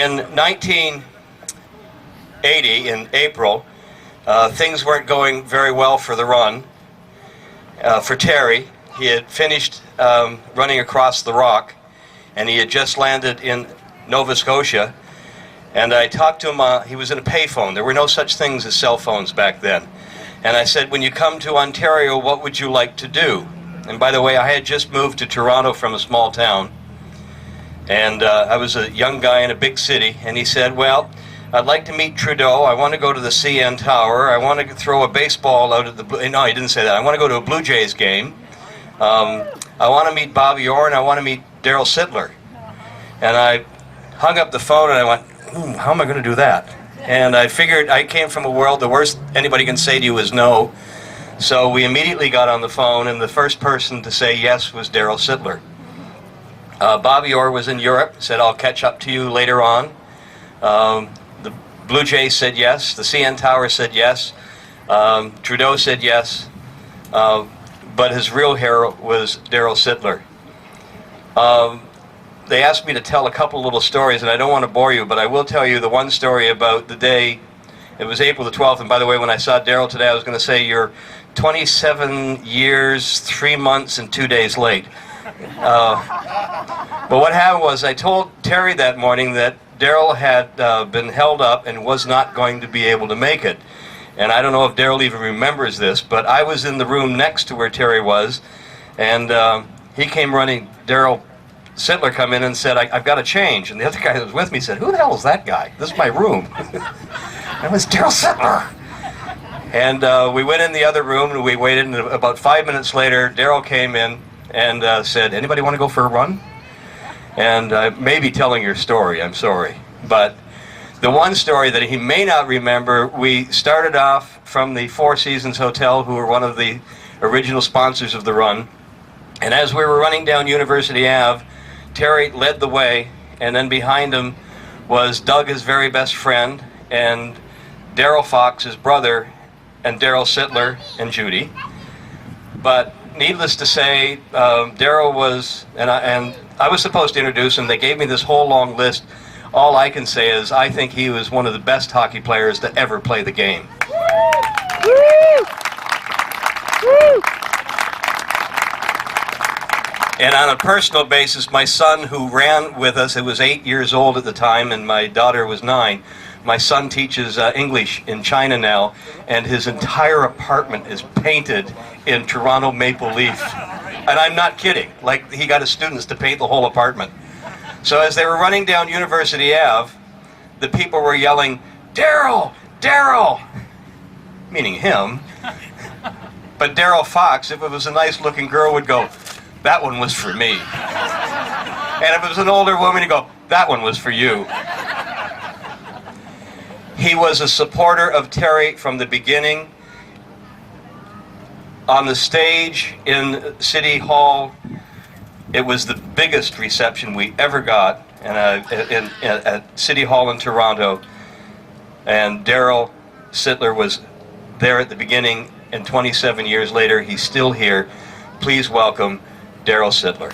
In 1980, in April, things weren't going very well for the run. For Terry, he had finished running across the Rock, and he had just landed in Nova Scotia. And I talked to him, he was in a payphone. There were no such things as cell phones back then. And I said, when you come to Ontario, what would you like to do? And by the way, I had just moved to Toronto from a small town. And I was a young guy in a big city. And he said, well, I'd like to meet Trudeau. I want to go to the CN Tower. I want to throw a baseball out at the... No, he didn't say that. I want to go to a Blue Jays game. I want to meet Bobby Orr, and I want to meet Darryl Sittler. And I hung up the phone, and I went, how am I going to do that? And I figured I came from a world, the worst anybody can say to you is no. So we immediately got on the phone, and the first person to say yes was Darryl Sittler. Bobby Orr was in Europe, said, I'll catch up to you later on. The Blue Jays said yes. The CN Tower said yes. Trudeau said yes. But his real hero was Darryl Sittler. They asked me to tell a couple little stories, and I don't want to bore you, but I will tell you the one story about the day. It was April the 12th, and by the way, when I saw Darryl today, I was going to say, you're 27 years, 3 months, and 2 days late. But what happened was I told Terry that morning that Darryl had been held up and was not going to be able to make it. And I don't know if Darryl even remembers this, but I was in the room next to where Terry was, and he came running. Darryl Sittler come in and said, I've got to change. And the other guy that was with me said, who the hell is that guy? This is my room. It was Darryl Sittler. And we went in the other room, and we waited, and about 5 minutes later, Darryl came in and said, anybody want to go for a run? And I may be telling your story, I'm sorry. But the one story that he may not remember, we started off from the Four Seasons Hotel, who were one of the original sponsors of the run. And as we were running down University Ave, Terry led the way, and then behind him was Doug, his very best friend, and Darryl Fox, his brother, and Darryl Sittler and Judy. But needless to say, Darryl was, and I was supposed to introduce him. They gave me this whole long list. All I can say is I think he was one of the best hockey players to ever play the game. And on a personal basis, my son who ran with us, it was 8 years old at the time, and my daughter was 9. My son teaches English in China now, and his entire apartment is painted in Toronto maple leaf. And I'm not kidding. Like, he got his students to paint the whole apartment. So as they were running down University Ave, the people were yelling, Darryl! Darryl! Meaning him. But Darryl Fox, if it was a nice-looking girl, would go, that one was for me. And if it was an older woman, he'd go, that one was for you. He was a supporter of Terry from the beginning. On the stage in City Hall, it was the biggest reception we ever got at City Hall in Toronto. And Darryl Sittler was there at the beginning, and 27 years later, he's still here. Please welcome Darryl Sittler.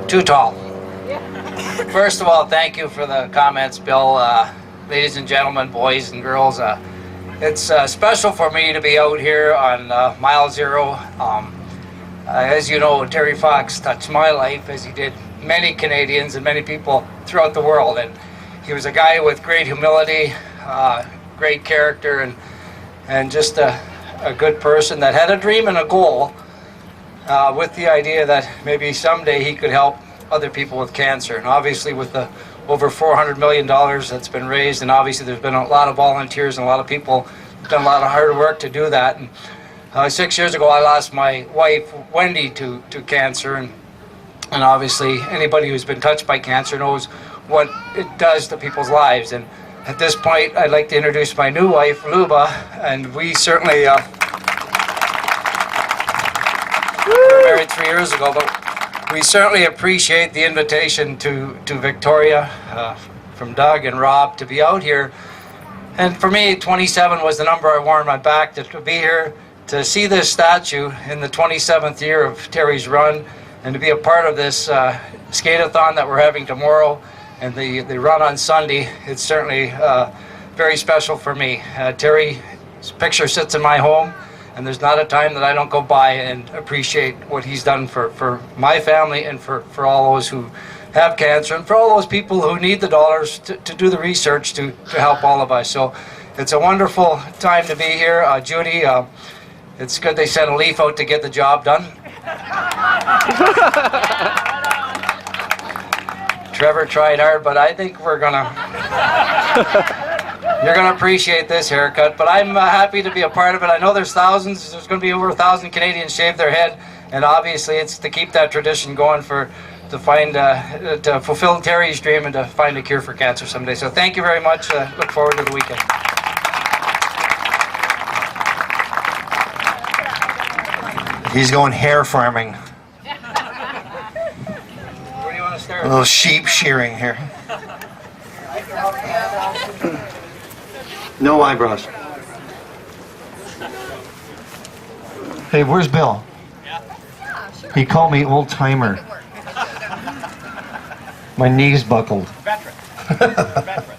Too tall. First of all, thank you for the comments, Bill. Ladies and gentlemen, boys and girls, it's special for me to be out here on Mile Zero. As you know, Terry Fox touched my life, as he did many Canadians and many people throughout the world. And he was a guy with great humility, great character, and just a good person that had a dream and a goal with the idea that maybe someday he could help other people with cancer. And obviously with the over $400 million that's been raised, and obviously there's been a lot of volunteers and a lot of people done a lot of hard work to do that. And 6 years ago I lost my wife Wendy to cancer, and obviously anybody who's been touched by cancer knows what it does to people's lives. And at this point I'd like to introduce my new wife Luba, and we certainly were married 3 years ago, but we certainly appreciate the invitation to Victoria from Doug and Rob to be out here And for me, 27 was the number I wore on my back. To be here, to see this statue in the 27th year of Terry's run, and to be a part of this skate-a-thon that we're having tomorrow, and the run on Sunday, it's certainly very special for me. Terry's picture sits in my home, and there's not a time that I don't go by and appreciate what he's done for my family and for all those who have cancer, and for all those people who need the dollars to do the research to help all of us. So it's a wonderful time to be here. Judy, it's good they sent a leaf out to get the job done. Trevor tried hard, but I think you're gonna appreciate this haircut. But I'm happy to be a part of it. I know there's thousands. There's going to be over 1,000 Canadians shave their head, and obviously it's to keep that tradition going to fulfill Terry's dream and to find a cure for cancer someday. So thank you very much. Look forward to the weekend. He's going hair farming. Where do you want to start? A little sheep shearing here. No eyebrows. Hey, where's Bill? He called me old timer. My knees buckled. Veteran. Veteran.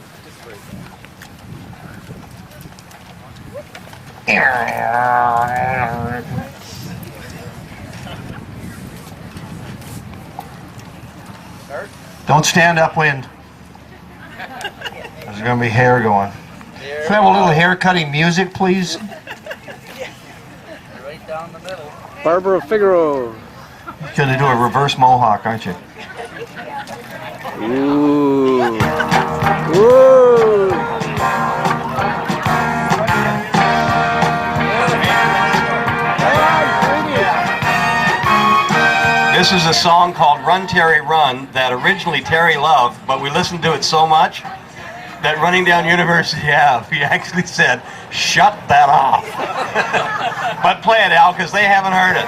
Don't stand upwind. There's going to be hair going. Can I have a little hair cutting music, please? Right down the middle. Barbara Figaro. You're going to do a reverse mohawk, aren't you? Ooh. Ooh. This is a song called Run, Terry, Run that originally Terry loved, but we listened to it so much that running down University Ave, he actually said, shut that off. But play it, Al, because they haven't heard it.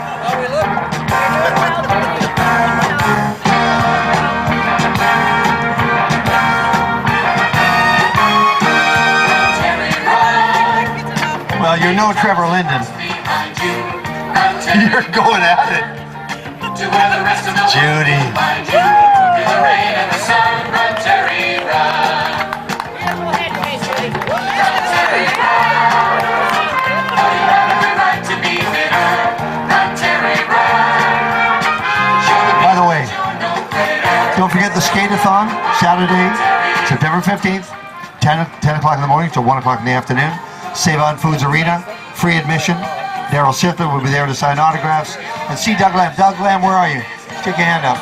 Well, you know Trevor Linden. You're going at it. Judy. By the way, don't forget the skate-a-thon, Saturday, September 15th, 10 o'clock in the morning till 1 o'clock in the afternoon. Save On Foods Arena, free admission. Darryl Sittler will be there to sign autographs. And see Doug Lamb. Doug Lamb, where are you? Stick your hand up.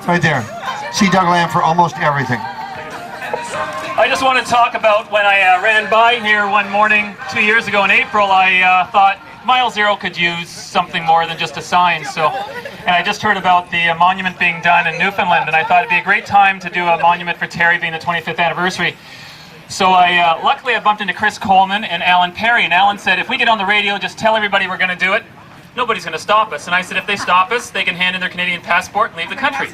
Right there. See Doug Lamb for almost everything. I just want to talk about when I ran by here one morning 2 years ago in April. I thought Mile Zero could use something more than just a sign. And I just heard about the monument being done in Newfoundland, and I thought it'd be a great time to do a monument for Terry being the 25th anniversary. So luckily I bumped into Chris Coleman and Alan Perry, and Alan said, if we get on the radio, just tell everybody we're going to do it. Nobody's going to stop us. And I said, if they stop us, they can hand in their Canadian passport and leave the country.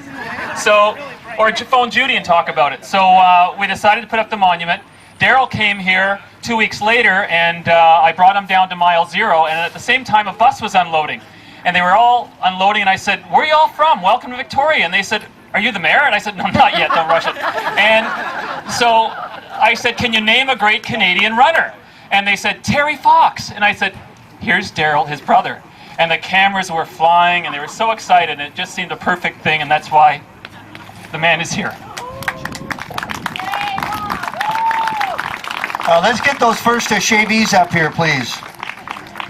So, or phone Judy and talk about it. So we decided to put up the monument. Darryl came here 2 weeks later, and I brought him down to Mile Zero, and at the same time a bus was unloading. And they were all unloading, and I said, where are you all from? Welcome to Victoria. And they said, are you the mayor? And I said, no, not yet, don't rush it. And so I said, can you name a great Canadian runner? And they said, Terry Fox. And I said, here's Darryl, his brother. And the cameras were flying, and they were so excited, and it just seemed a perfect thing, and that's why the man is here. Let's get those first shavees up here, please.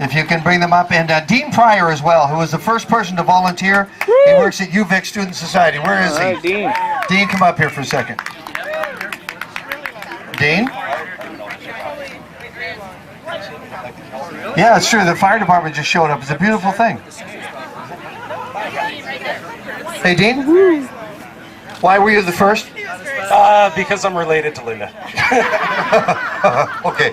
If you can bring them up. And Dean Pryor as well, who was the first person to volunteer. He works at UVic Student Society. Where is he? All right, Dean. Dean, come up here for a second. Dean? Yeah, it's true. The fire department just showed up. It's a beautiful thing. Hey, Dean? Why were you the first? Because I'm related to Linda. Okay.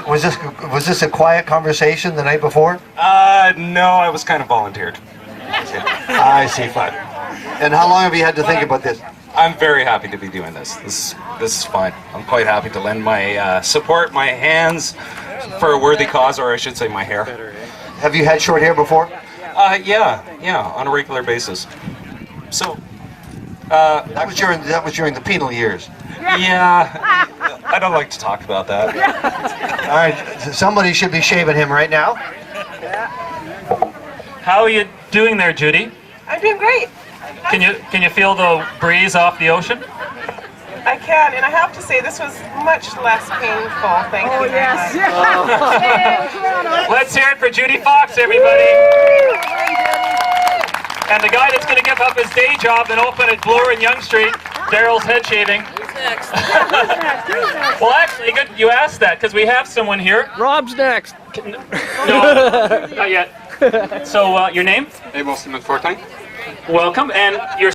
Was this a quiet conversation the night before? No, I was kind of volunteered. I see. Fine. And how long have you had to think about this? I'm very happy to be doing this. This is fun. I'm quite happy to lend my support, my hands, for a worthy cause, or I should say my hair. Have you had short hair before? Yeah, on a regular basis. So, That was during the penal years. yeah, I don't like to talk about that. All right, somebody should be shaving him right now. How are you doing there, Judy? I'm doing great. Can you feel the breeze off the ocean? I can, and I have to say this was much less painful. Thank you very much. Let's hear it for Judy Fox, everybody. And the guy that's going to give up his day job and open at Bloor and Yonge Street, Darryl's Head Shaving. Who's next? Well, actually, good you asked that, because we have someone here. Rob's next. No, not yet. So, your name? Abel McFortine. Welcome, and your